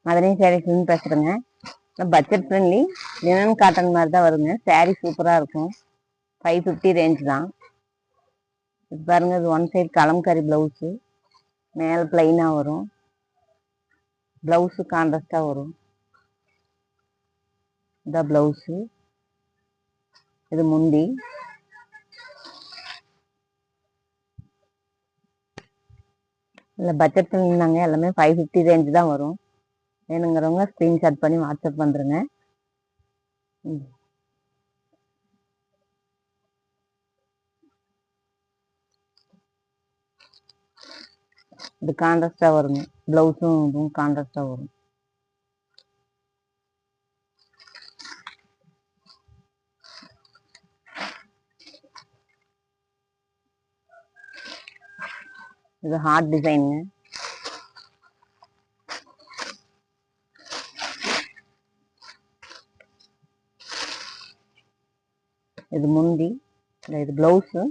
மதுரை சாரீஸ்ன்னு பேசுகிறேங்க. Budget friendly linen cotton மாதிரி தான் வருங்க. சாரீ சூப்பராக இருக்கும். 550 ரேஞ்ச் தான். இது பாருங்க, இது ஒன் சைடு கலம்கரி ப்ளவுஸு, மேலே பிளைனாக வரும். ப்ளவுஸு கான்ட்ராஸ்டாக வரும். இந்த ப்ளவுஸு, இது முந்தி. இல்லை பட்ஜெட் பண்ணியிருந்தாங்க. எல்லாமே 550 ரேஞ்ச் தான் வரும். வேணுங்கிறவங்க ஸ்க்ரீன்ஷாட் பண்ணி வாட்ஸ்அப் வந்துருங்க. இது கான்ட்ராஸ்டாக வருங்க. ப்ளவுஸும் இதுவும் கான்ட்ராஸ்டாக வரும். இது ஹார்ட் டிசைனுங்க. இது முந்தி. இது ப்ளவுஸு,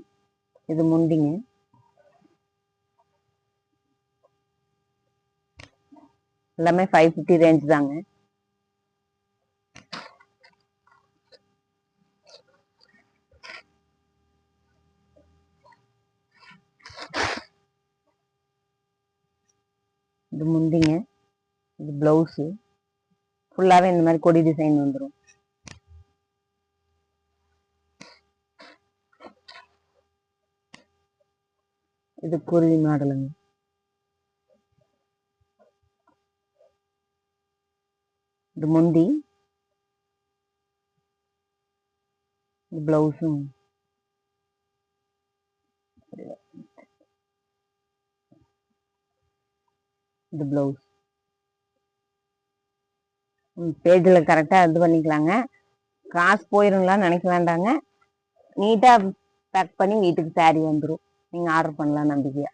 இது முந்திங்க. எல்லாமே 550 ரேஞ்ச் தாங்க. இது முந்திங்க. இது ப்ளவுஸு. ஃபுல்லாகவே இந்த மாதிரி கொடி டிசைன் வந்துடும். இது குருவி மாடலுங்க. இது முந்தி. இது ப்ளவுஸும். இது ப்ளவுஸ். பேஜில் கரெக்டாக இது பண்ணிக்கலாங்க. காசு போயிருங்களான்னு நினைக்க வேண்டாங்க. நீட்டாக பேக் பண்ணி வீட்டுக்கு சாரீ வந்துடும். நீங்கள் ஆர்டர் பண்ணலாம் நம்பிக்கையா.